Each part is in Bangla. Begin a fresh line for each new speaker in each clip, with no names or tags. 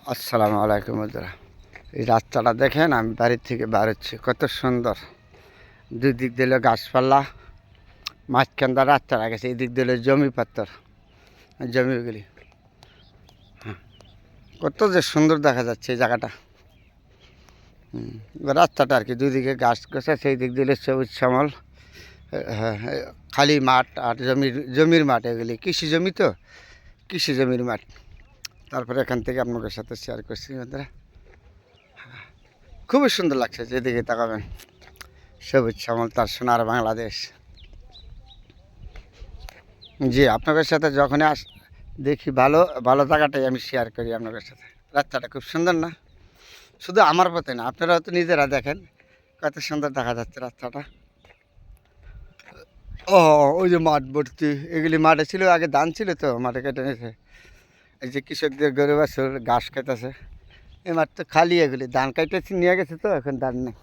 আসসালামু আলাইকুম বন্ধুরা। এই রাস্তাটা দেখেন, আমি বাড়ির থেকে বার হচ্ছি, কত সুন্দর। দুই দিক দিলে গাছপালা, মাঝখান দিয়ে রাস্তাটা গেছে, এই দিক দিলে জমি পাত্তর, জমিগুলি কত যে সুন্দর দেখা যাচ্ছে এই জায়গাটা। রাস্তাটা আর কি, দুদিকে গাছ গাছা, সেই দিক দিলে সবুজ শ্যামল, হ্যাঁ, খালি মাঠ আর জমির মাঠ, এগুলি কৃষি জমি, তো কৃষি জমির মাঠ। তারপরে এখান থেকে আপনাদের সাথে শেয়ার করছি বন্ধুরা, খুবই সুন্দর লাগছে, যেদিকে তাকাবেন সবুজ শ্যামল, তার সোনার বাংলাদেশ। জি, আপনাদের সাথে যখনই দেখি ভালো ভালো জায়গাটাই আমি শেয়ার করি আপনাদের সাথে। রাস্তাটা খুব সুন্দর না, শুধু আমার পথে না, আপনারাও তো নিজেরা দেখেন কত সুন্দর দেখা যাচ্ছে রাস্তাটা। ও, ওই যে মাঠ ভর্তি, এগুলি মাঠে ছিল, আগে ধান ছিল, তো মাঠে কেটে নিয়েছে। এই যে কৃষকদের গরু বাছুর ঘাস খেতেছে, এই মাঠ তো খালি, এগুলি ধান কাটতে নিয়ে গেছে, তো এখন ধান নেই,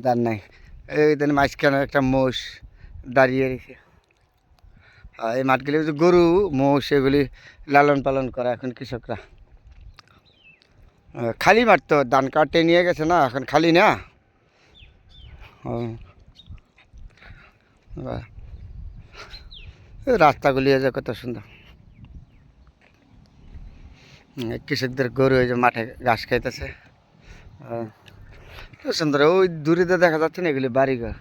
ধান নাই। এই দিন মাঝখানে একটা মোষ দাঁড়িয়ে রেখে, এই মাঠগুলি যে গরু মোষ এগুলি লালন পালন করে এখন কৃষকরা। খালি মাঠ, তো ধান কাটতে নিয়ে গেছে না, এখন খালি না। রাস্তাগুলি যে কত সুন্দর, কৃষকদের গরু এই যে মাঠে ঘাস খাইতেছে, খুব সুন্দর। ওই দূরেতে দেখা যাচ্ছে না, এগুলি বাড়িঘর।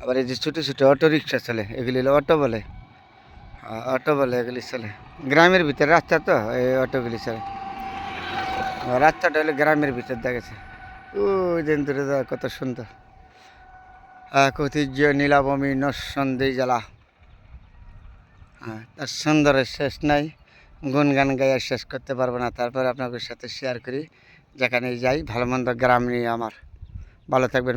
আবার এই যে ছোটো ছোটো অটো রিক্সা চলে, এগুলি অটো বলে, অটো বলে এগুলি চলে। গ্রামের ভিতরে রাস্তা, তো এই অটোগুলি চলে। রাস্তাটা হলো গ্রামের ভিতর দেখেছে, ওই দিন দূরে কত সুন্দর। ঐতিহ্য নীলাভূমি নরসন্দী জেলা, তার সুন্দরের শেষ নাই, গুনগান গাইয়া শেষ করতে পারবো না। তারপর আপনাদের সাথে শেয়ার করি, যেখানে যাই ভালো মন্দ গ্রাম নিয়ে আমার। ভালো থাকবেন।